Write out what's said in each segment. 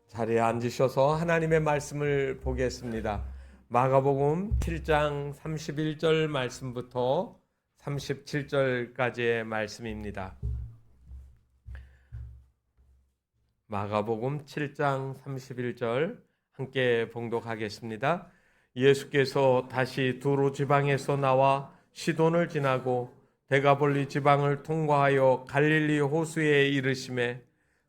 자리에 앉으셔서 하나님의 말씀을 보겠습니다. 마가복음 7장 31절 말씀부터 37절까지의 말씀입니다. 마가복음 7장 31절 함께 봉독하겠습니다. 예수께서 다시 두로 지방에서 나와 시돈을 지나고 데가볼리 지방을 통과하여 갈릴리 호수에 이르심에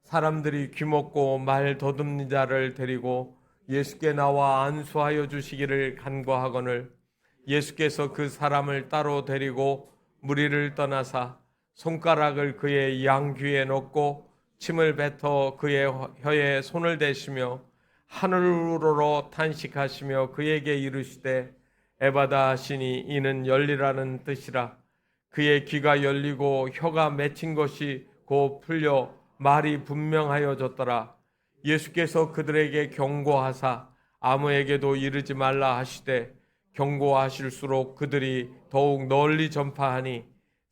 사람들이 귀먹고 말 더듬는 자를 데리고 예수께 나와 안수하여 주시기를 간구하거늘 예수께서 그 사람을 따로 데리고 무리를 떠나사 손가락을 그의 양귀에 넣고 침을 뱉어 그의 혀에 손을 대시며 하늘으로 탄식하시며 그에게 이르시되 에바다 하시니 이는 열리라는 뜻이라. 그의 귀가 열리고 혀가 맺힌 것이 곧 풀려 말이 분명하여졌더라. 예수께서 그들에게 경고하사 아무에게도 이르지 말라 하시되 경고하실수록 그들이 더욱 널리 전파하니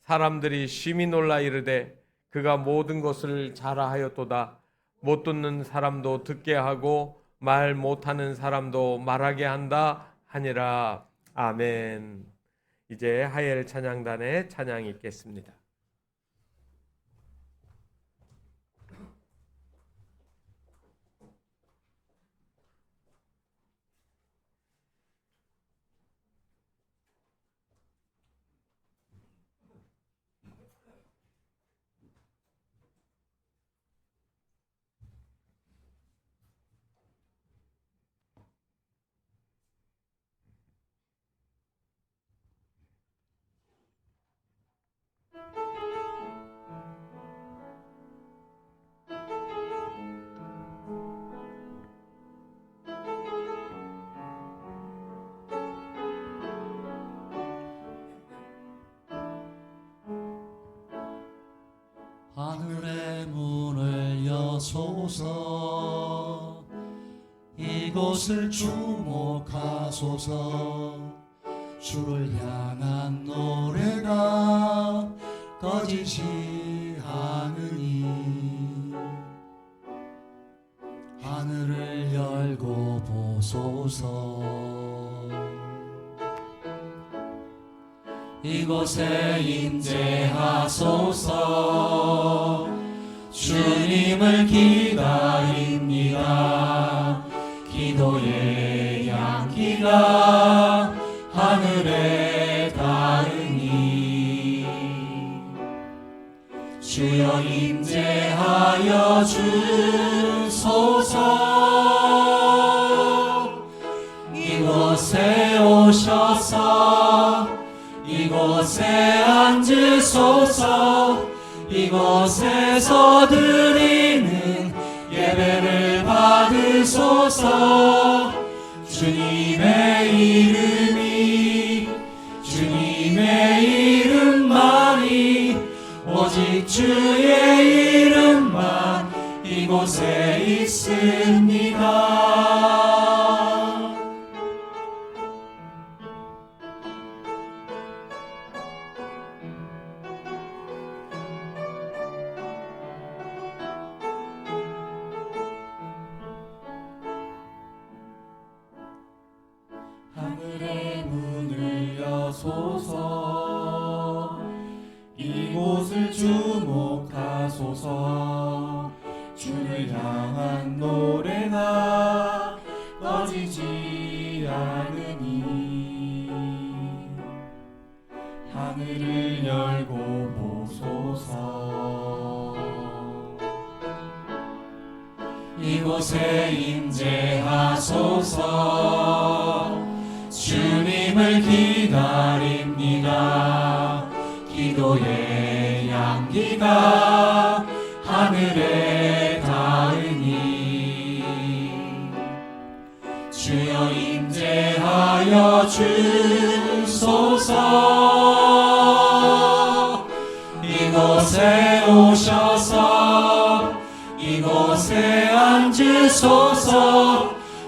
사람들이 심히 놀라 이르되 그가 모든 것을 잘하였도다. 못 듣는 사람도 듣게 하고 말 못하는 사람도 말하게 한다 하니라. 아멘. 이제 하엘 찬양단의 찬양이 있겠습니다. 하늘의 문을 여소서 이곳을 주목하소서 주를 향한 노래가 꺼지지 않으니 하늘을 열고 보소서 이곳에 임재하소서 주님을 기다립니다. 기도의 향기가 하늘에 닿으니 주여 임재하여 주소서 이곳에 오셔서 이곳에 앉으소서 이곳에서 드리는 예배를 받으소서 주님의 이름만이 오직 주의 이름만 이곳에 있습니다. 하늘의 문을 여소서 이곳을 주목하소서 주를 향한 노래가 꺼지지 않으니 하늘을 열고 보소서 이곳에 임재하소서 주님을 기다립니다. 기도의 향기가 하늘에 닿으니 주여 임재하여 주소서 이곳에 오셔서 이곳에 앉으소서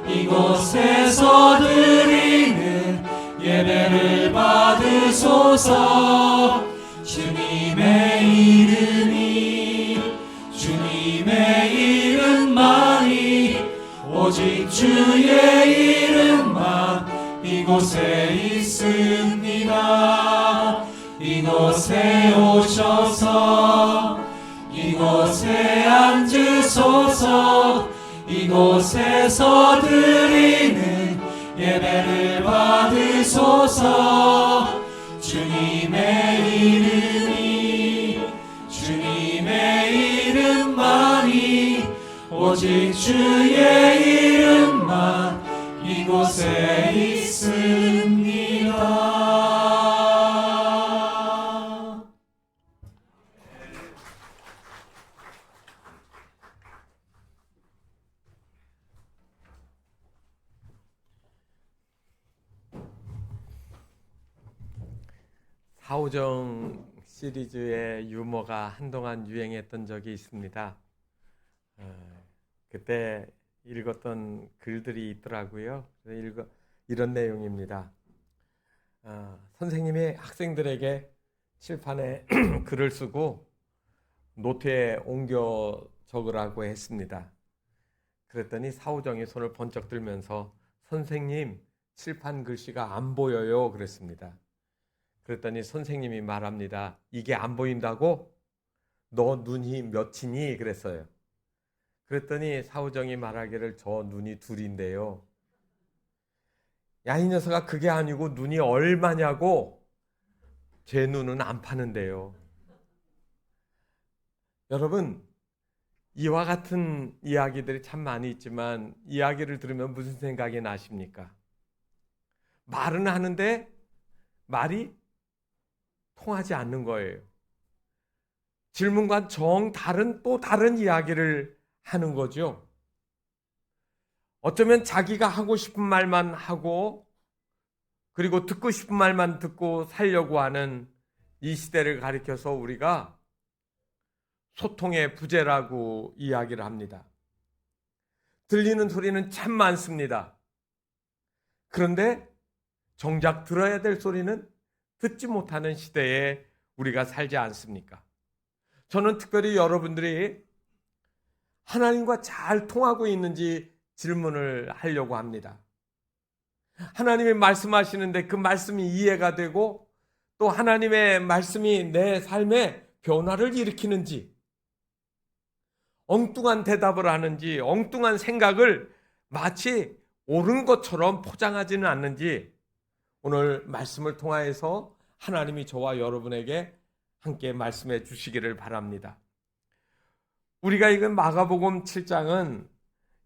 이곳에서 드리는 예배를 받으소서 주님의 이름만이 오직 주의 이름만 이곳에 있습니다. 이곳에 오셔서 이곳에 앉으소서. 이곳에서 드리는 예배를 받으소서. 주님의 이름만이 오직 주의 이름만 이곳에 있습니다. 사오정 시리즈의 유머가 한동안 유행했던 적이 있습니다. 그때 읽었던 글들이 있더라고요. 이런 내용입니다. 선생님이 학생들에게 칠판에 글을 쓰고 노트에 옮겨 적으라고 했습니다. 그랬더니 사오정이 손을 번쩍 들면서 선생님, 칠판 글씨가 안 보여요 그랬습니다. 그랬더니 선생님이 말합니다. 이게 안 보인다고? 너 눈이 몇이니? 그랬어요. 그랬더니 사오정이 말하기를 저 눈이 둘인데요. 야, 이 녀석아, 그게 아니고 눈이 얼마냐고? 제 눈은 안 파는데요. 여러분, 이와 같은 이야기들이 참 많이 있지만 이야기를 들으면 무슨 생각이 나십니까? 말은 하는데 말이 통하지 않는 거예요. 질문과 정 다른 또 다른 이야기를 하는 거죠. 어쩌면 자기가 하고 싶은 말만 하고 그리고 듣고 싶은 말만 듣고 살려고 하는 이 시대를 가리켜서 우리가 소통의 부재라고 이야기를 합니다. 들리는 소리는 참 많습니다. 그런데 정작 들어야 될 소리는 듣지 못하는 시대에 우리가 살지 않습니까? 저는 특별히 여러분들이 하나님과 잘 통하고 있는지 질문을 하려고 합니다. 하나님이 말씀하시는데 그 말씀이 이해가 되고 또 하나님의 말씀이 내 삶에 변화를 일으키는지, 엉뚱한 대답을 하는지, 엉뚱한 생각을 마치 옳은 것처럼 포장하지는 않는지 오늘 말씀을 통하여서 하나님이 저와 여러분에게 함께 말씀해 주시기를 바랍니다. 우리가 읽은 마가복음 7장은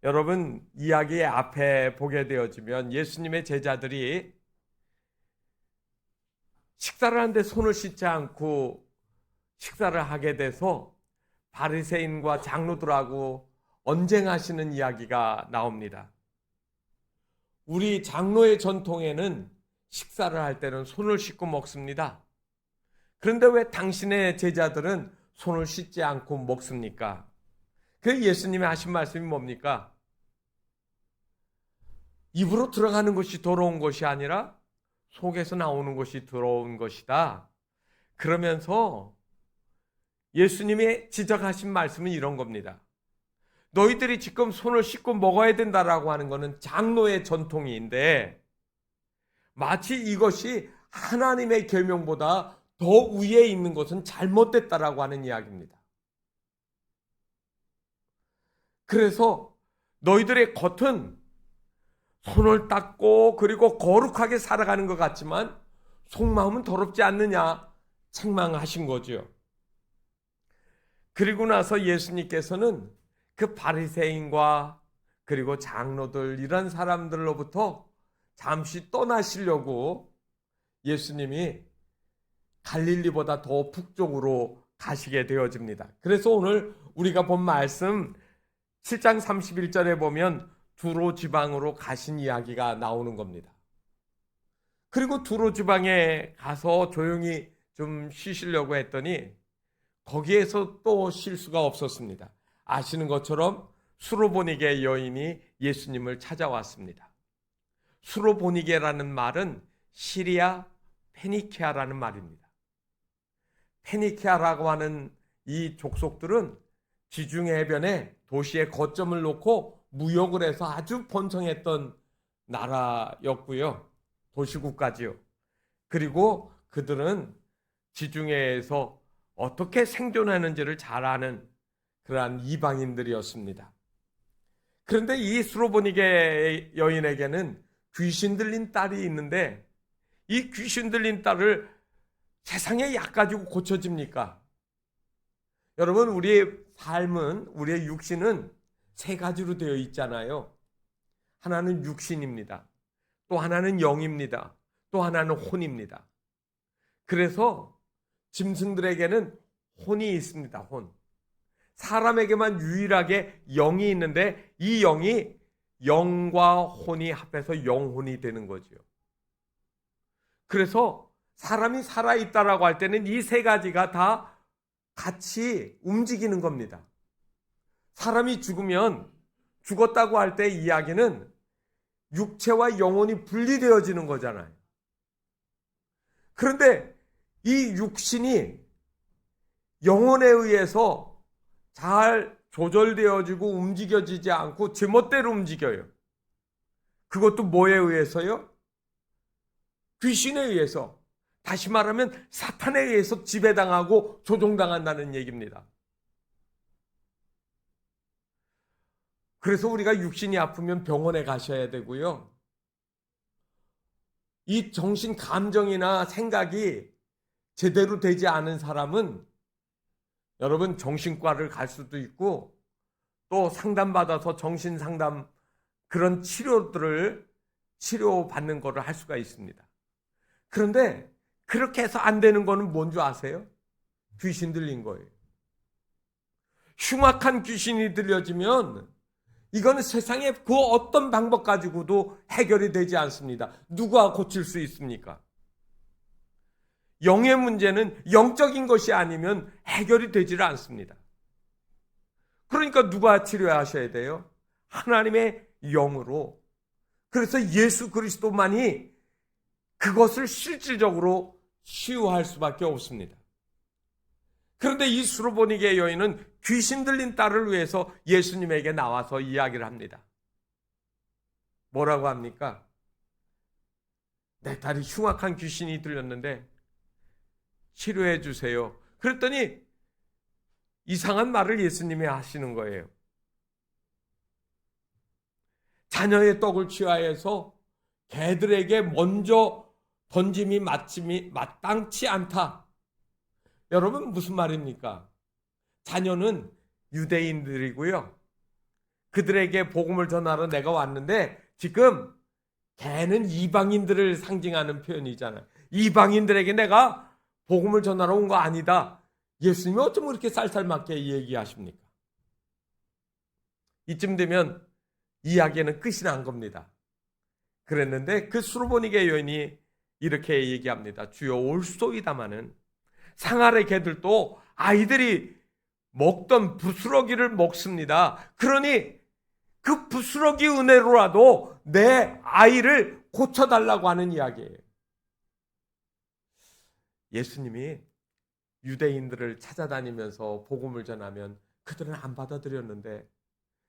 여러분 이야기의 앞에 보게 되어지면 예수님의 제자들이 식사를 하는데 손을 씻지 않고 식사를 하게 돼서 바리새인과 장로들하고 언쟁하시는 이야기가 나옵니다. 우리 장로의 전통에는 식사를 할 때는 손을 씻고 먹습니다. 그런데 왜 당신의 제자들은 손을 씻지 않고 먹습니까? 그 예수님이 하신 말씀이 뭡니까? 입으로 들어가는 것이 더러운 것이 아니라 속에서 나오는 것이 더러운 것이다. 그러면서 예수님이 지적하신 말씀은 이런 겁니다. 너희들이 지금 손을 씻고 먹어야 된다라고 하는 것은 장로의 전통인데 마치 이것이 하나님의 계명보다 더 위에 있는 것은 잘못됐다라고 하는 이야기입니다. 그래서 너희들의 겉은 손을 닦고 그리고 거룩하게 살아가는 것 같지만 속마음은 더럽지 않느냐 책망하신 거죠. 그리고 나서 예수님께서는 그 바리새인과 그리고 장로들 이런 사람들로부터 잠시 떠나시려고 예수님이 갈릴리보다 더 북쪽으로 가시게 되어집니다. 그래서 오늘 우리가 본 말씀 7장 31절에 보면 두로 지방으로 가신 이야기가 나오는 겁니다. 그리고 두로 지방에 가서 조용히 좀 쉬시려고 했더니 거기에서 또 쉴 수가 없었습니다. 아시는 것처럼 수로보니게 여인이 예수님을 찾아왔습니다. 수로보니게라는 말은 시리아 페니키아라는 말입니다. 페니키아라고 하는 이 족속들은 지중해 해변에 도시에 거점을 놓고 무역을 해서 아주 번성했던 나라였고요. 도시국가지요. 그리고 그들은 지중해에서 어떻게 생존하는지를 잘 아는 그러한 이방인들이었습니다. 그런데 이 수로보니게 여인에게는 귀신 들린 딸이 있는데 이 귀신 들린 딸을 세상에 약 가지고 고쳐집니까? 여러분, 우리의 삶은, 우리의 육신은 세 가지로 되어 있잖아요. 하나는 육신입니다. 또 하나는 영입니다. 또 하나는 혼입니다. 그래서 짐승들에게는 혼이 있습니다. 혼. 사람에게만 유일하게 영이 있는데 이 영이 영과 혼이 합해서 영혼이 되는 거죠. 그래서 사람이 살아있다라고 할 때는 이 세 가지가 다 같이 움직이는 겁니다. 사람이 죽으면 죽었다고 할 때 이야기는 육체와 영혼이 분리되어지는 거잖아요. 그런데 이 육신이 영혼에 의해서 잘 조절되어지고 움직여지지 않고 제멋대로 움직여요. 그것도 뭐에 의해서요? 귀신에 의해서, 다시 말하면 사탄에 의해서 지배당하고 조종당한다는 얘기입니다. 그래서 우리가 육신이 아프면 병원에 가셔야 되고요. 이 정신 감정이나 생각이 제대로 되지 않은 사람은 여러분 정신과를 갈 수도 있고 또 상담받아서 정신상담 그런 치료받는 거를 할 수가 있습니다. 그런데 그렇게 해서 안 되는 거는 뭔 줄 아세요? 귀신 들린 거예요. 흉악한 귀신이 들려지면 이거는 세상에 그 어떤 방법 가지고도 해결이 되지 않습니다. 누가 고칠 수 있습니까? 영의 문제는 영적인 것이 아니면 해결이 되지를 않습니다. 그러니까 누가 치료하셔야 돼요? 하나님의 영으로. 그래서 예수 그리스도만이 그것을 실질적으로 치유할 수밖에 없습니다. 그런데 이 수로보니게 여인은 귀신 들린 딸을 위해서 예수님에게 나와서 이야기를 합니다. 뭐라고 합니까? 내 딸이 흉악한 귀신이 들렸는데 치료해 주세요. 그랬더니 이상한 말을 예수님이 하시는 거예요. 자녀의 떡을 취하여서 개들에게 먼저 던짐이 마땅치 않다. 여러분 무슨 말입니까? 자녀는 유대인들이고요. 그들에게 복음을 전하러 내가 왔는데 지금 개는 이방인들을 상징하는 표현이잖아요. 이방인들에게 내가 복음을 전하러 온 거 아니다. 예수님이 어쩜 그렇게 쌀쌀맞게 얘기하십니까? 이쯤 되면 이야기는 끝이 난 겁니다. 그랬는데 그 수로보니게 여인이 이렇게 얘기합니다. 주여 올소이다마는 상아래 개들도 아이들이 먹던 부스러기를 먹습니다. 그러니 그 부스러기 은혜로라도 내 아이를 고쳐달라고 하는 이야기예요. 예수님이 유대인들을 찾아다니면서 복음을 전하면 그들은 안 받아들였는데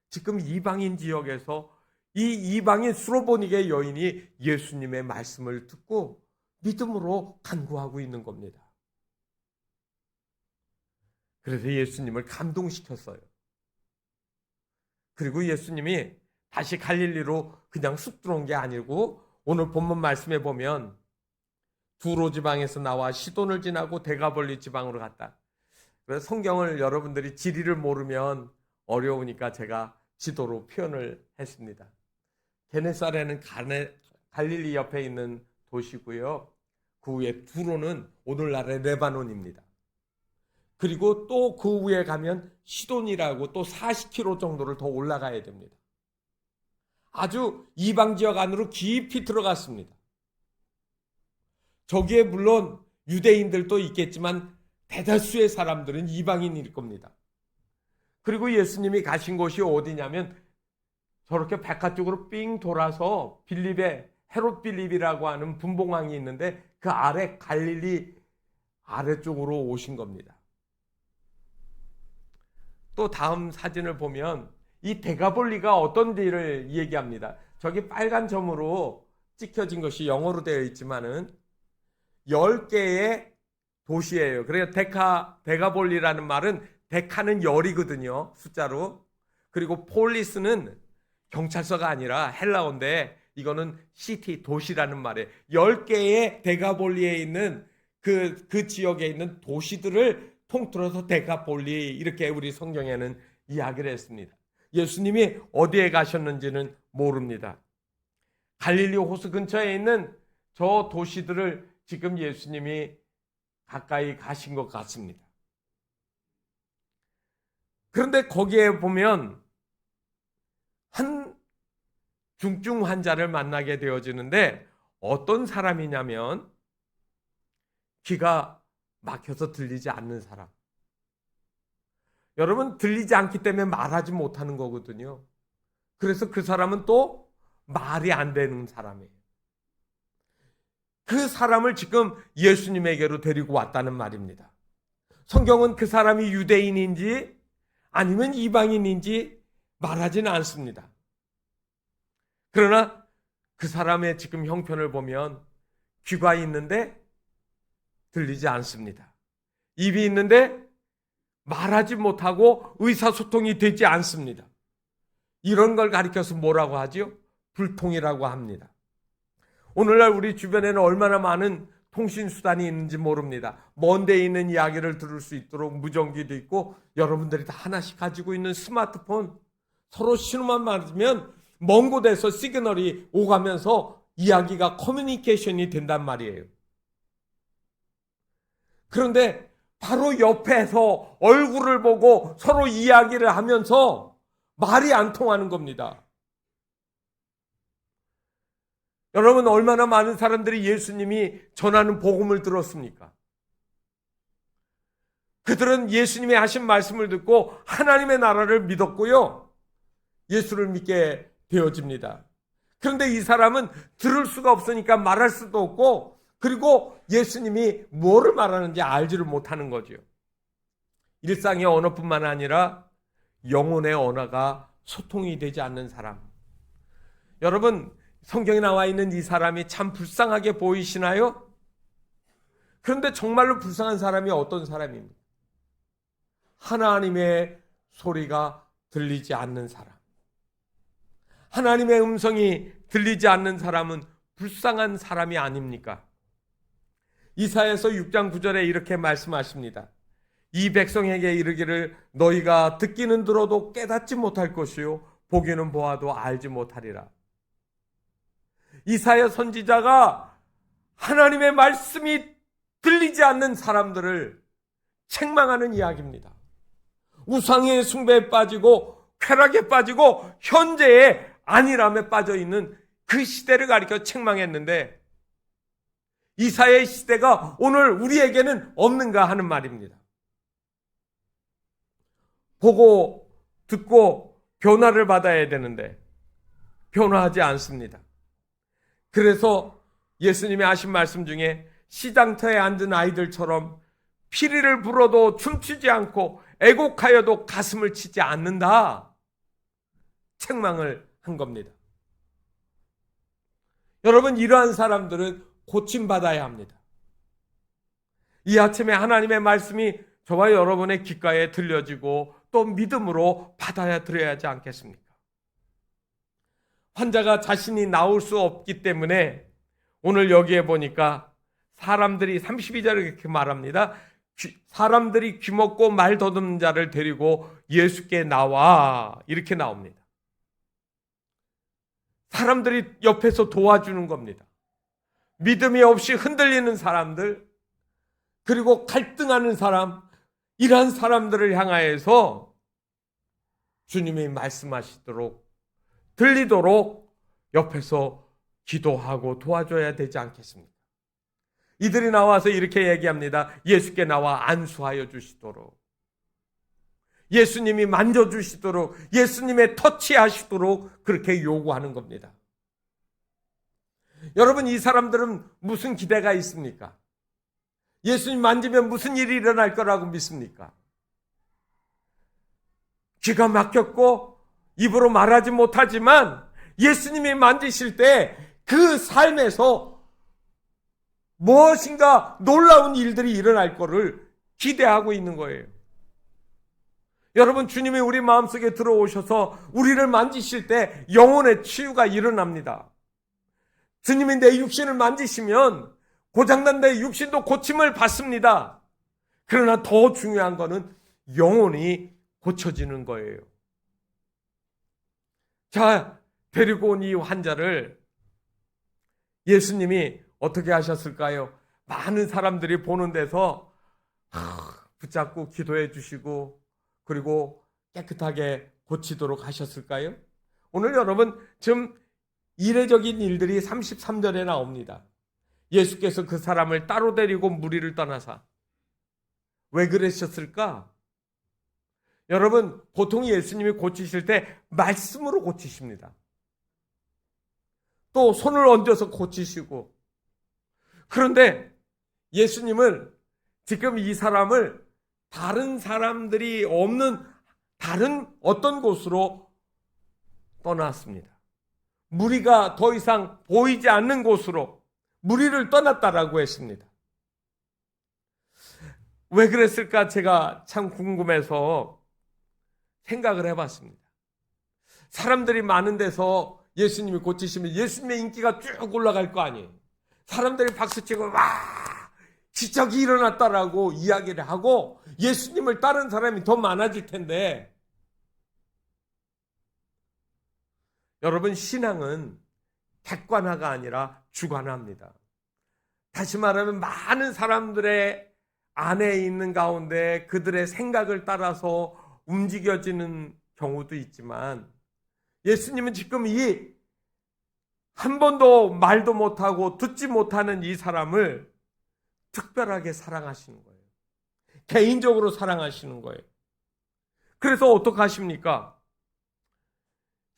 지금 이방인 지역에서 이 이방인 수로보니게 여인이 예수님의 말씀을 듣고 믿음으로 간구하고 있는 겁니다. 그래서 예수님을 감동시켰어요. 그리고 예수님이 다시 갈릴리로 그냥 쑥 들어온 게 아니고 오늘 본문 말씀에 보면 두로 지방에서 나와 시돈을 지나고 데가볼리 지방으로 갔다. 그래서 성경을 여러분들이 지리를 모르면 어려우니까 제가 지도로 표현을 했습니다. 게네사렛은 갈릴리 옆에 있는 도시고요. 그 위에 두로는 오늘날의 레바논입니다. 그리고 또 그 위에 가면 시돈이라고 또 40km 정도를 더 올라가야 됩니다. 아주 이방 지역 안으로 깊이 들어갔습니다. 저기에 물론 유대인들도 있겠지만 대다수의 사람들은 이방인일 겁니다. 그리고 예수님이 가신 곳이 어디냐면 저렇게 바깥쪽으로 삥 돌아서 빌립의 헤롯 빌립이라고 하는 분봉왕이 있는데 그 아래 갈릴리 아래쪽으로 오신 겁니다. 또 다음 사진을 보면 이 데가볼리가 어떤 데를 얘기합니다. 저기 빨간 점으로 찍혀진 것이 영어로 되어 있지만은 10개의 도시예요. 그래서 데가볼리라는 말은 데카는 열이거든요. 숫자로. 그리고 폴리스는 경찰서가 아니라 헬라어인데 이거는 시티, 도시라는 말이에요. 10개의 데가볼리에 있는 그 지역에 있는 도시들을 통틀어서 데가볼리 이렇게 우리 성경에는 이야기를 했습니다. 예수님이 어디에 가셨는지는 모릅니다. 갈릴리 호수 근처에 있는 저 도시들을 지금 예수님이 가까이 가신 것 같습니다. 그런데 거기에 보면 한 중증 환자를 만나게 되어지는데 어떤 사람이냐면 귀가 막혀서 들리지 않는 사람. 여러분, 들리지 않기 때문에 말하지 못하는 거거든요. 그래서 그 사람은 또 말이 안 되는 사람이에요. 그 사람을 지금 예수님에게로 데리고 왔다는 말입니다. 성경은 그 사람이 유대인인지 아니면 이방인인지 말하지는 않습니다. 그러나 그 사람의 지금 형편을 보면 귀가 있는데 들리지 않습니다. 입이 있는데 말하지 못하고 의사소통이 되지 않습니다. 이런 걸 가리켜서 뭐라고 하지요? 불통이라고 합니다. 오늘날 우리 주변에는 얼마나 많은 통신수단이 있는지 모릅니다. 먼 데에 있는 이야기를 들을 수 있도록 무전기도 있고 여러분들이 다 하나씩 가지고 있는 스마트폰, 서로 신호만 맞으면 먼 곳에서 시그널이 오가면서 이야기가 커뮤니케이션이 된단 말이에요. 그런데 바로 옆에서 얼굴을 보고 서로 이야기를 하면서 말이 안 통하는 겁니다. 여러분, 얼마나 많은 사람들이 예수님이 전하는 복음을 들었습니까? 그들은 예수님이 하신 말씀을 듣고 하나님의 나라를 믿었고요. 예수를 믿게 되어집니다. 그런데 이 사람은 들을 수가 없으니까 말할 수도 없고 그리고 예수님이 뭐를 말하는지 알지를 못하는 거죠. 일상의 언어뿐만 아니라 영혼의 언어가 소통이 되지 않는 사람. 여러분, 성경에 나와 있는 이 사람이 참 불쌍하게 보이시나요? 그런데 정말로 불쌍한 사람이 어떤 사람입니까? 하나님의 소리가 들리지 않는 사람. 하나님의 음성이 들리지 않는 사람은 불쌍한 사람이 아닙니까? 이사야서 6장 9절에 이렇게 말씀하십니다. 이 백성에게 이르기를 너희가 듣기는 들어도 깨닫지 못할 것이요 보기는 보아도 알지 못하리라. 이사야 선지자가 하나님의 말씀이 들리지 않는 사람들을 책망하는 이야기입니다. 우상의 숭배에 빠지고 쾌락에 빠지고 현재의 안일함에 빠져 있는 그 시대를 가리켜 책망했는데 이사야의 시대가 오늘 우리에게는 없는가 하는 말입니다. 보고 듣고 변화를 받아야 되는데 변화하지 않습니다. 그래서 예수님이 하신 말씀 중에 시장터에 앉은 아이들처럼 피리를 불어도 춤추지 않고 애곡하여도 가슴을 치지 않는다. 책망을 한 겁니다. 여러분, 이러한 사람들은 고침받아야 합니다. 이 아침에 하나님의 말씀이 저와 여러분의 귓가에 들려지고 또 믿음으로 받아야 드려야 하지 않겠습니까? 환자가 자신이 나올 수 없기 때문에 오늘 여기에 보니까 사람들이 32절에 이렇게 말합니다. 사람들이 귀먹고 말 더듬는 자를 데리고 예수께 나와 이렇게 나옵니다. 사람들이 옆에서 도와주는 겁니다. 믿음이 없이 흔들리는 사람들, 그리고 갈등하는 사람, 이러한 사람들을 향하여서 주님이 말씀하시도록 들리도록 옆에서 기도하고 도와줘야 되지 않겠습니까? 이들이 나와서 이렇게 얘기합니다. 예수께 나와 안수하여 주시도록, 예수님이 만져주시도록, 예수님의 터치하시도록 그렇게 요구하는 겁니다. 여러분, 이 사람들은 무슨 기대가 있습니까? 예수님 만지면 무슨 일이 일어날 거라고 믿습니까? 귀가 막혔고 입으로 말하지 못하지만 예수님이 만지실 때 그 삶에서 무엇인가 놀라운 일들이 일어날 거를 기대하고 있는 거예요. 여러분, 주님이 우리 마음속에 들어오셔서 우리를 만지실 때 영혼의 치유가 일어납니다. 주님이 내 육신을 만지시면 고장난 내 육신도 고침을 받습니다. 그러나 더 중요한 거는 영혼이 고쳐지는 거예요. 자, 데리고 온 이 환자를 예수님이 어떻게 하셨을까요? 많은 사람들이 보는 데서 붙잡고 기도해 주시고 그리고 깨끗하게 고치도록 하셨을까요? 오늘 여러분, 지금 이례적인 일들이 33절에 나옵니다. 예수께서 그 사람을 따로 데리고 무리를 떠나사. 왜 그러셨을까? 여러분, 보통 예수님이 고치실 때 말씀으로 고치십니다. 또 손을 얹어서 고치시고. 그런데 예수님은 지금 이 사람을 다른 사람들이 없는 다른 어떤 곳으로 떠났습니다. 무리가 더 이상 보이지 않는 곳으로 무리를 떠났다라고 했습니다. 왜 그랬을까 제가 참 궁금해서 생각을 해봤습니다. 사람들이 많은 데서 예수님이 고치시면 예수님의 인기가 쭉 올라갈 거 아니에요. 사람들이 박수치고 와 기적이 일어났다라고 이야기를 하고 예수님을 따른 사람이 더 많아질 텐데, 여러분, 신앙은 객관화가 아니라 주관화입니다. 다시 말하면 많은 사람들의 안에 있는 가운데 그들의 생각을 따라서 움직여지는 경우도 있지만, 예수님은 지금 이 한 번도 말도 못하고 듣지 못하는 이 사람을 특별하게 사랑하시는 거예요. 개인적으로 사랑하시는 거예요. 그래서 어떻게 하십니까?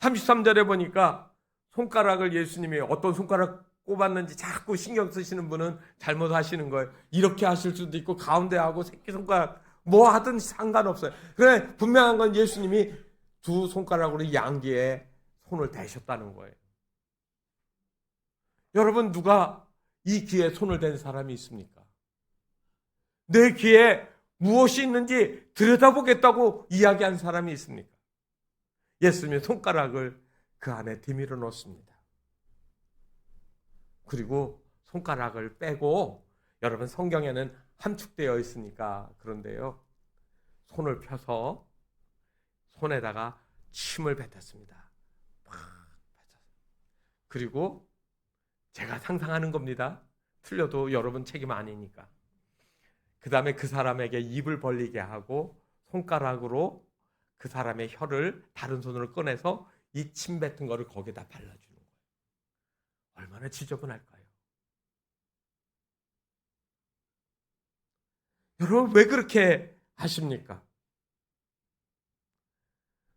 33절에 보니까 손가락을 예수님이 어떤 손가락 꼽았는지 자꾸 신경 쓰시는 분은 잘못하시는 거예요. 이렇게 하실 수도 있고 가운데 하고 새끼손가락 뭐 하든 상관없어요. 그래, 분명한 건 예수님이 두 손가락으로 양귀에 손을 대셨다는 거예요. 여러분, 누가 이 귀에 손을 댄 사람이 있습니까? 내 귀에 무엇이 있는지 들여다보겠다고 이야기한 사람이 있습니까? 예수님의 손가락을 그 안에 디밀어 놓습니다. 그리고 손가락을 빼고, 여러분, 성경에는 함축되어 있으니까 그런데요, 손을 펴서 손에다가 침을 뱉었습니다. 그리고 제가 상상하는 겁니다. 틀려도 여러분 책임 아니니까. 그 다음에 그 사람에게 입을 벌리게 하고 손가락으로 그 사람의 혀를 다른 손으로 꺼내서 이 침 뱉은 거를 거기다 발라주는 거예요. 얼마나 지저분할까요? 여러분, 왜 그렇게 하십니까?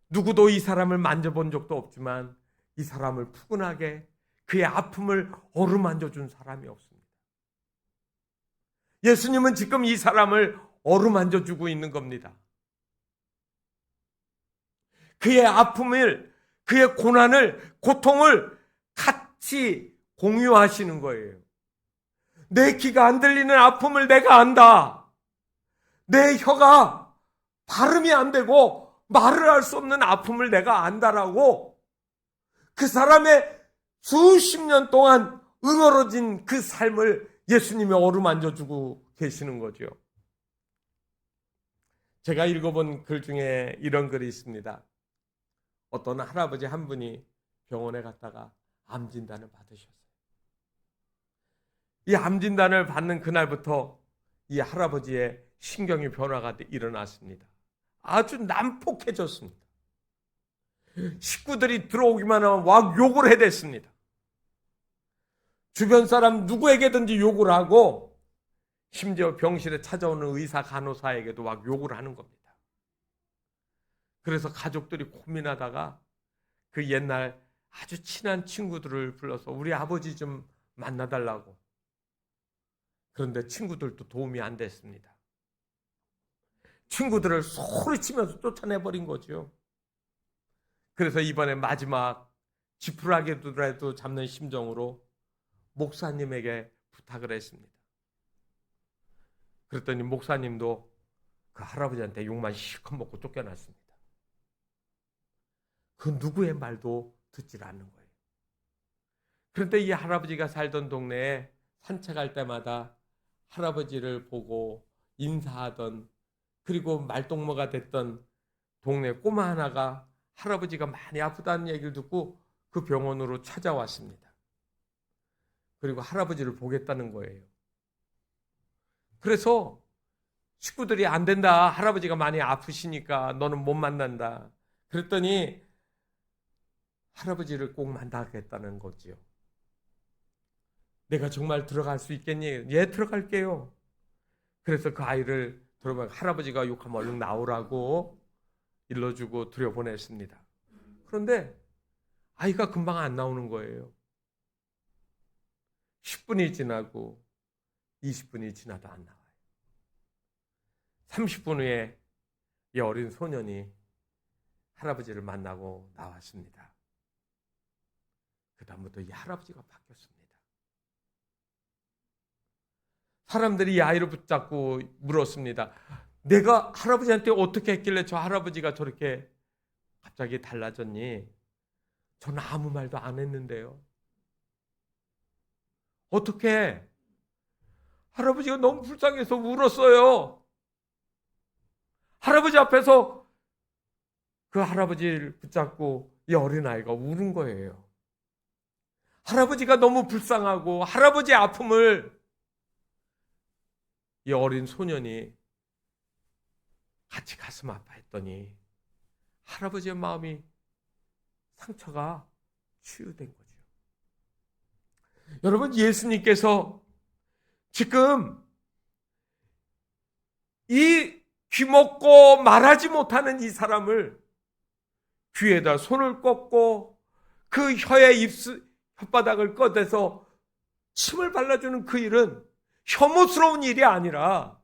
누구도 이 사람을 만져본 적도 없지만 이 사람을 푸근하게 그의 아픔을 어루만져 준 사람이 없습니다. 예수님은 지금 이 사람을 어루만져 주고 있는 겁니다. 그의 아픔을, 그의 고난을, 고통을 같이 공유하시는 거예요. 내 귀가 안 들리는 아픔을 내가 안다. 내 혀가 발음이 안 되고 말을 할 수 없는 아픔을 내가 안다라고 그 사람의 수십 년 동안 응어러진 그 삶을 예수님이 어루만져 주고 계시는 거죠. 제가 읽어본 글 중에 이런 글이 있습니다. 어떤 할아버지 한 분이 병원에 갔다가 암 진단을 받으셨어요. 이 암 진단을 받는 그날부터 이 할아버지의 신경의 변화가 일어났습니다. 아주 난폭해졌습니다. 식구들이 들어오기만 하면 막 욕을 해댔습니다. 주변 사람 누구에게든지 욕을 하고 심지어 병실에 찾아오는 의사 간호사에게도 막 욕을 하는 겁니다. 그래서 가족들이 고민하다가 그 옛날 아주 친한 친구들을 불러서 우리 아버지 좀 만나달라고. 그런데 친구들도 도움이 안 됐습니다. 친구들을 소리치면서 쫓아내버린 거죠. 그래서 이번에 마지막 지푸라기라도 잡는 심정으로 목사님에게 부탁을 했습니다. 그랬더니 목사님도 그 할아버지한테 욕만 실컷 먹고 쫓겨났습니다. 그 누구의 말도 듣질 않는 거예요. 그런데 이 할아버지가 살던 동네에 산책할 때마다 할아버지를 보고 인사하던, 그리고 말동무가 됐던 동네 꼬마 하나가 할아버지가 많이 아프다는 얘기를 듣고 그 병원으로 찾아왔습니다. 그리고 할아버지를 보겠다는 거예요. 그래서 식구들이 안 된다, 할아버지가 많이 아프시니까 너는 못 만난다. 그랬더니 할아버지를 꼭 만나겠다는 거지요. 내가 정말 들어갈 수 있겠니? 예, 들어갈게요. 그래서 그 아이를 들어보면 할아버지가 욕하면 얼른 나오라고 일러주고 들여보냈습니다. 그런데 아이가 금방 안 나오는 거예요. 10분이 지나고 20분이 지나도 안 나와요. 30분 후에 이 어린 소년이 할아버지를 만나고 나왔습니다. 그 다음부터 이 할아버지가 바뀌었습니다. 사람들이 이 아이를 붙잡고 물었습니다. 내가 할아버지한테 어떻게 했길래 저 할아버지가 저렇게 갑자기 달라졌니? 저는 아무 말도 안 했는데요. 어떻게? 할아버지가 너무 불쌍해서 울었어요. 할아버지 앞에서 그 할아버지를 붙잡고 이 어린아이가 우는 거예요. 할아버지가 너무 불쌍하고 할아버지의 아픔을 이 어린 소년이 같이 가슴 아파했더니 할아버지의 마음이, 상처가 치유된 거죠. 여러분, 예수님께서 지금 이 귀먹고 말하지 못하는 이 사람을 귀에다 손을 꽂고 그 혀에 혓바닥을 꺼대서 침을 발라주는 그 일은 혐오스러운 일이 아니라,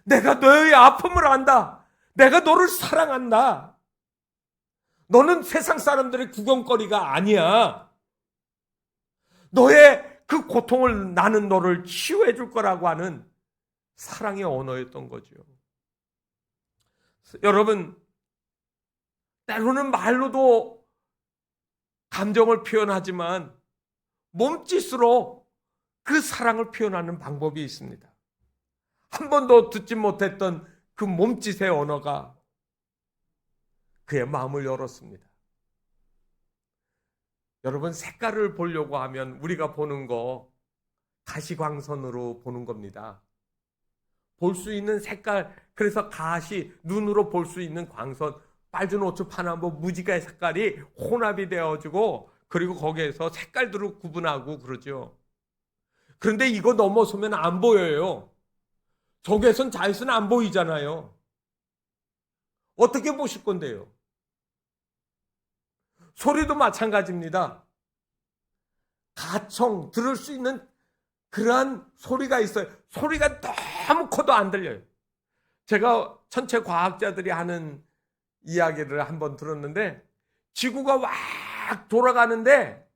내가 너의 아픔을 안다, 내가 너를 사랑한다, 너는 세상 사람들의 구경거리가 아니야, 너의 그 고통을 나는 너를 치유해 줄 거라고 하는 사랑의 언어였던 거죠. 여러분, 때로는 말로도 감정을 표현하지만 몸짓으로 그 사랑을 표현하는 방법이 있습니다. 한 번도 듣지 못했던 그 몸짓의 언어가 그의 마음을 열었습니다. 여러분, 색깔을 보려고 하면 우리가 보는 거 가시광선으로 보는 겁니다. 볼 수 있는 색깔, 그래서 가시, 눈으로 볼 수 있는 광선, 빨주, 노초, 파남보, 무지개의 색깔이 혼합이 되어지고, 그리고 거기에서 색깔들을 구분하고 그러죠. 그런데 이거 넘어서면 안 보여요. 적외선, 자외선 안 보이잖아요. 어떻게 보실 건데요? 소리도 마찬가지입니다. 가청, 들을 수 있는 그러한 소리가 있어요. 소리가 너무 커도 안 들려요. 제가 천체 과학자들이 하는 이야기를 한번 들었는데, 지구가 왁 돌아가는데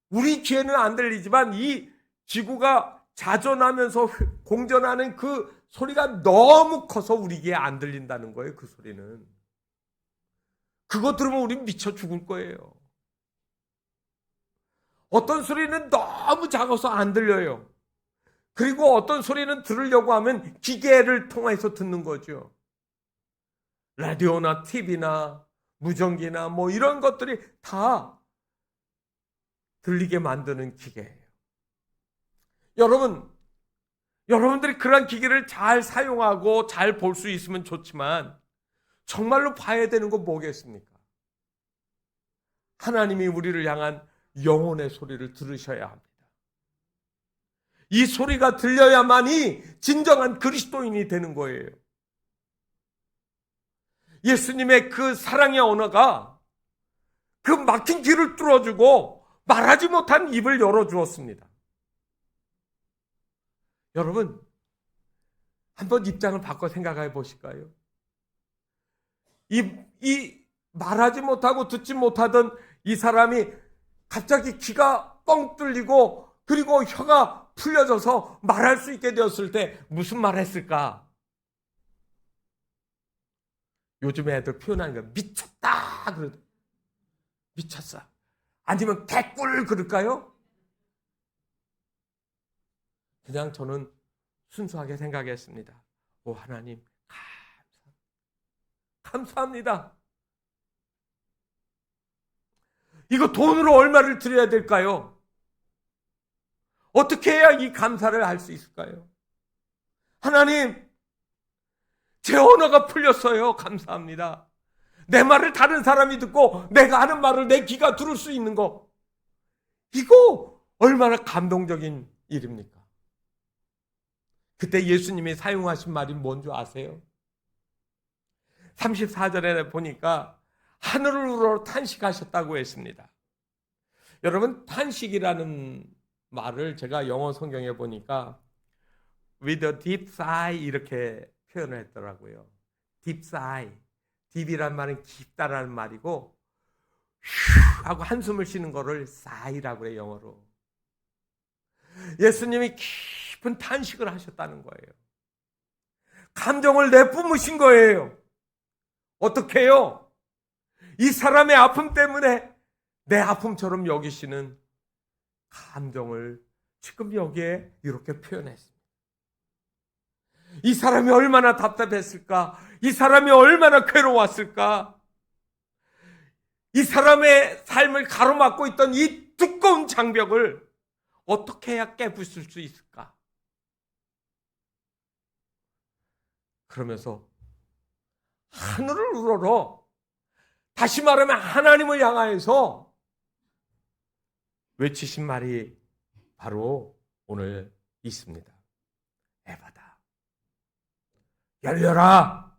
우리 귀에는 안 들리지만 이 지구가 자전하면서 공전하는 그 소리가 너무 커서 우리 귀에 안 들린다는 거예요. 그 소리는. 그거 들으면 우린 미쳐 죽을 거예요. 어떤 소리는 너무 작아서 안 들려요. 그리고 어떤 소리는 들으려고 하면 기계를 통해서 듣는 거죠. 라디오나 TV나 무전기나 뭐 이런 것들이 다 들리게 만드는 기계예요. 여러분들이 그런 기계를 잘 사용하고 잘 볼 수 있으면 좋지만, 정말로 봐야 되는 건 뭐겠습니까? 하나님이 우리를 향한 영혼의 소리를 들으셔야 합니다. 이 소리가 들려야만이 진정한 그리스도인이 되는 거예요. 예수님의 그 사랑의 언어가 그 막힌 귀를 뚫어주고 말하지 못한 입을 열어주었습니다. 여러분, 한번 입장을 바꿔 생각해 보실까요? 이 말하지 못하고 듣지 못하던 이 사람이 갑자기 귀가 뻥 뚫리고 그리고 혀가 풀려져서 말할 수 있게 되었을 때 무슨 말 했을까? 요즘 애들 표현하는 거 미쳤다 그러더. 미쳤어. 아니면 개꿀 그럴까요? 그냥 저는 순수하게 생각했습니다. 오 하나님 감사합니다. 이거 돈으로 얼마를 드려야 될까요? 어떻게 해야 이 감사를 할 수 있을까요? 하나님, 제 언어가 풀렸어요. 감사합니다. 내 말을 다른 사람이 듣고 내가 하는 말을 내 귀가 들을 수 있는 거. 이거 얼마나 감동적인 일입니까? 그때 예수님이 사용하신 말이 뭔지 아세요? 34절에 보니까 하늘을 우러러 탄식하셨다고 했습니다. 여러분, 탄식이라는 말을 제가 영어 성경에 보니까 with a deep sigh 이렇게 표현을 했더라고요. deep sigh. deep이란 말은 깊다라는 말이고 휴 하고 한숨을 쉬는 거를 sigh라고 해요, 영어로. 예수님이 깊은 탄식을 하셨다는 거예요. 감정을 내뿜으신 거예요. 어떻게 해요? 이 사람의 아픔 때문에 내 아픔처럼 여기시는 감정을 지금 여기에 이렇게 표현했습니다. 이 사람이 얼마나 답답했을까? 이 사람이 얼마나 괴로웠을까? 이 사람의 삶을 가로막고 있던 이 두꺼운 장벽을 어떻게 해야 깨부술 수 있을까? 그러면서 하늘을 우러러, 다시 말하면 하나님을 향하여서 외치신 말이 바로 오늘 있습니다. 에바다, 열려라.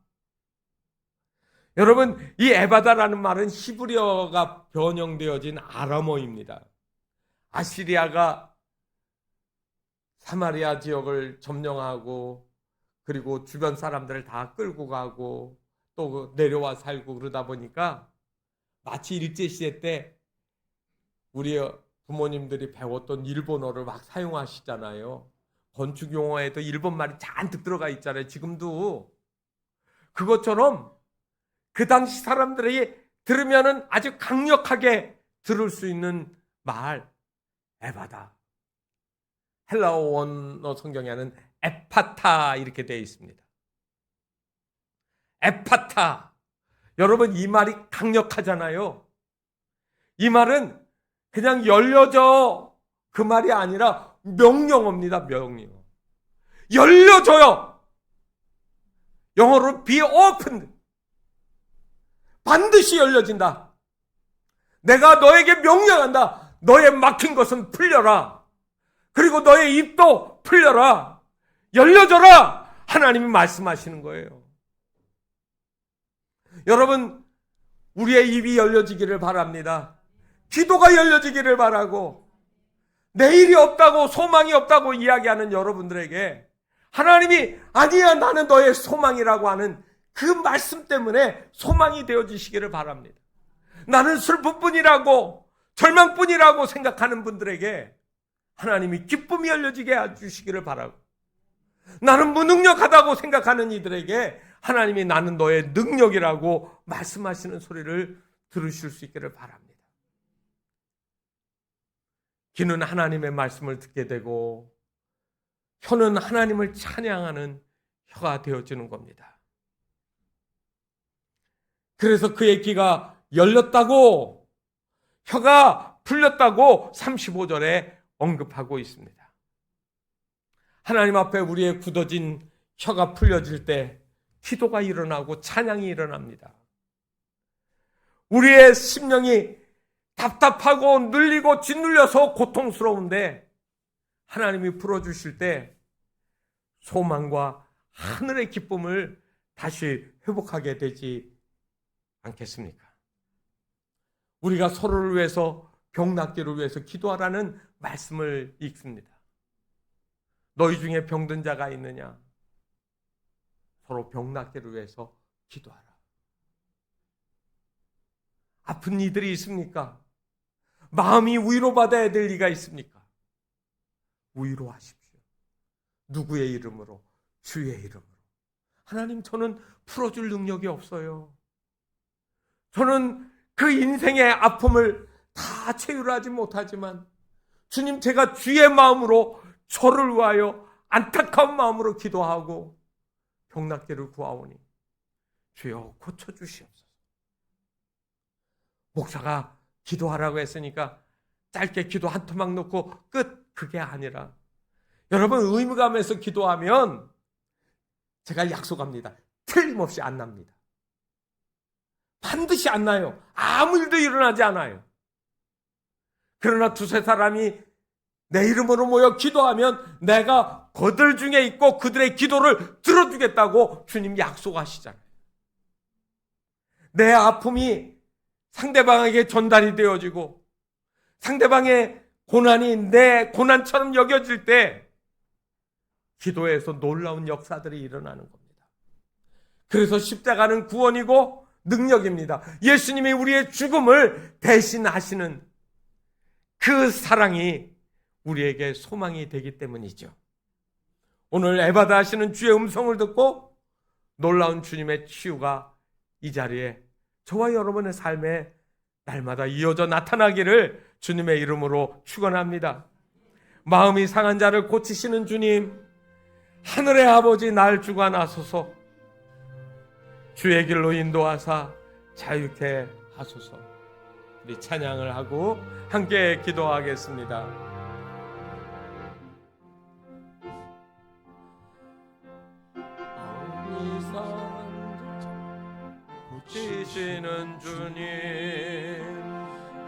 여러분, 이 에바다라는 말은 히브리어가 변형되어진 아람어입니다. 아시리아가 사마리아 지역을 점령하고 그리고 주변 사람들을 다 끌고 가고 또 내려와 살고 그러다 보니까 마치 일제시대 때 우리 부모님들이 배웠던 일본어를 막 사용하시잖아요. 건축 용어에도 일본 말이 잔뜩 들어가 있잖아요. 지금도. 그것처럼 그 당시 사람들이 들으면은 아주 강력하게 들을 수 있는 말, 에바다. 헬라어 원어 성경에는 에파타 이렇게 되어 있습니다. 에파타. 여러분, 이 말이 강력하잖아요. 이 말은 그냥 열려져 그 말이 아니라 명령어입니다. 명령어. 열려줘요. 영어로 be opened. 반드시 열려진다. 내가 너에게 명령한다. 너의 막힌 것은 풀려라. 그리고 너의 입도 풀려라. 열려줘라. 하나님이 말씀하시는 거예요. 여러분, 우리의 입이 열려지기를 바랍니다. 기도가 열려지기를 바라고, 내일이 없다고 소망이 없다고 이야기하는 여러분들에게 하나님이 아니야 나는 너의 소망이라고 하는 그 말씀 때문에 소망이 되어지시기를 바랍니다. 나는 슬픔뿐이라고 절망뿐이라고 생각하는 분들에게 하나님이 기쁨이 열려지게 해주시기를 바라고, 나는 무능력하다고 생각하는 이들에게 하나님이 나는 너의 능력이라고 말씀하시는 소리를 들으실 수 있기를 바랍니다. 귀는 하나님의 말씀을 듣게 되고 혀는 하나님을 찬양하는 혀가 되어지는 겁니다. 그래서 그의 귀가 열렸다고, 혀가 풀렸다고 35절에 언급하고 있습니다. 하나님 앞에 우리의 굳어진 혀가 풀려질 때 기도가 일어나고 찬양이 일어납니다. 우리의 심령이 답답하고 눌리고 짓눌려서 고통스러운데 하나님이 풀어주실 때 소망과 하늘의 기쁨을 다시 회복하게 되지 않겠습니까? 우리가 서로를 위해서 병 낫기를 위해서 기도하라는 말씀을 읽습니다. 너희 중에 병든 자가 있느냐? 서로 병 낫기를 위해서 기도하라. 아픈 이들이 있습니까? 마음이 위로받아야 될 이가 있습니까? 위로하십시오. 누구의 이름으로? 주의 이름으로. 하나님, 저는 풀어줄 능력이 없어요. 저는 그 인생의 아픔을 다 체휼하지 못하지만 주님, 제가 주의 마음으로 저를 위하여 안타까운 마음으로 기도하고 병낫기를 구하오니 주여 고쳐주시옵소서. 목사가 기도하라고 했으니까 짧게 기도 한 토막 놓고 끝, 그게 아니라 여러분, 의무감에서 기도하면 제가 약속합니다, 틀림없이 안 납니다. 반드시 안 나요. 아무 일도 일어나지 않아요. 그러나 두세 사람이 내 이름으로 모여 기도하면 내가 그들 중에 있고 그들의 기도를 들어주겠다고 주님 약속하시잖아요. 내 아픔이 상대방에게 전달이 되어지고 상대방의 고난이 내 고난처럼 여겨질 때 기도에서 놀라운 역사들이 일어나는 겁니다. 그래서 십자가는 구원이고 능력입니다. 예수님이 우리의 죽음을 대신하시는 그 사랑이 우리에게 소망이 되기 때문이죠. 오늘 에바다 하시는 주의 음성을 듣고 놀라운 주님의 치유가 이 자리에 저와 여러분의 삶에 날마다 이어져 나타나기를 주님의 이름으로 축원합니다. 마음이 상한 자를 고치시는 주님, 하늘의 아버지, 날 주관하소서. 주의 길로 인도하사 자유케 하소서. 우리 찬양을 하고 함께 기도하겠습니다. 고치시는 주님,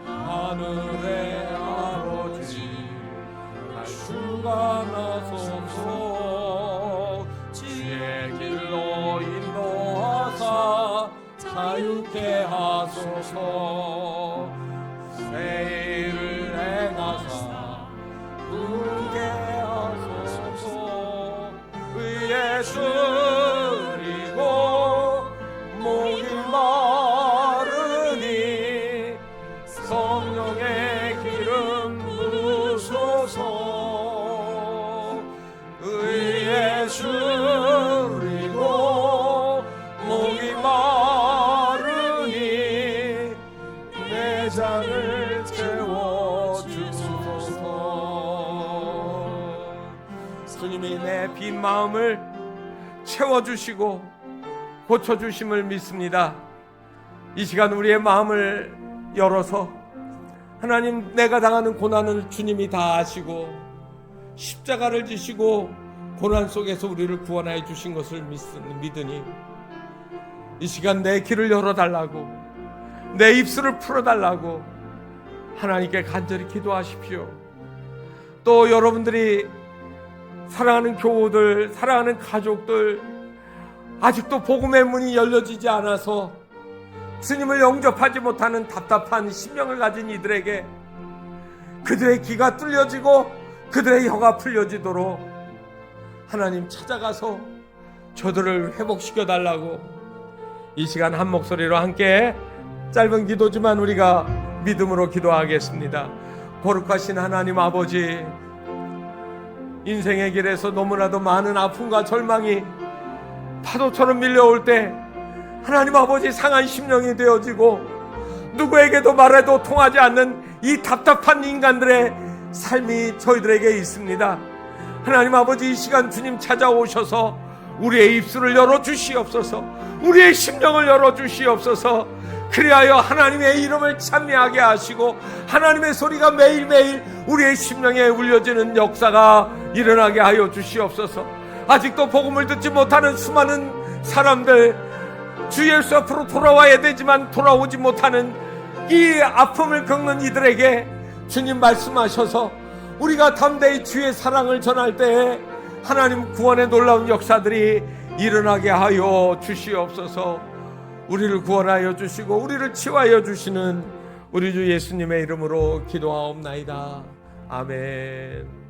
하늘의 아버지, 날 주관하소서. 주의 길로 인도하사 자유케 하소서. 새 일을 행하사 누게 하소서. 의의 줄이고 목이 마르니 성령의 기름 부으소서. 의의 줄이고 목이 마르니 내장을 채워주소서. 주님이 내 빈 마음을 채워주시고 고쳐주심을 믿습니다. 이 시간 우리의 마음을 열어서 하나님, 내가 당하는 고난을 주님이 다 아시고 십자가를 지시고 고난 속에서 우리를 구원하여 주신 것을 믿으니 이 시간 내 길을 열어달라고, 내 입술을 풀어달라고 하나님께 간절히 기도하십시오. 또 여러분들이 사랑하는 교우들, 사랑하는 가족들, 아직도 복음의 문이 열려지지 않아서 주님을 영접하지 못하는 답답한 심령을 가진 이들에게 그들의 귀가 뚫려지고 그들의 혀가 풀려지도록 하나님 찾아가서 저들을 회복시켜 달라고 이 시간 한 목소리로 함께 짧은 기도지만 우리가 믿음으로 기도하겠습니다. 거룩하신 하나님 아버지, 인생의 길에서 너무나도 많은 아픔과 절망이 파도처럼 밀려올 때 하나님 아버지, 상한 심령이 되어지고 누구에게도 말해도 통하지 않는 이 답답한 인간들의 삶이 저희들에게 있습니다. 하나님 아버지, 이 시간 주님 찾아오셔서 우리의 입술을 열어주시옵소서. 우리의 심령을 열어주시옵소서. 그리하여 하나님의 이름을 찬미하게 하시고 하나님의 소리가 매일매일 우리의 심령에 울려지는 역사가 일어나게 하여 주시옵소서. 아직도 복음을 듣지 못하는 수많은 사람들, 주 예수 앞으로 돌아와야 되지만 돌아오지 못하는 이 아픔을 겪는 이들에게 주님 말씀하셔서 우리가 담대히 주의 사랑을 전할 때에 하나님 구원의 놀라운 역사들이 일어나게 하여 주시옵소서. 우리를 구원하여 주시고 우리를 치유하여 주시는 우리 주 예수님의 이름으로 기도하옵나이다. 아멘.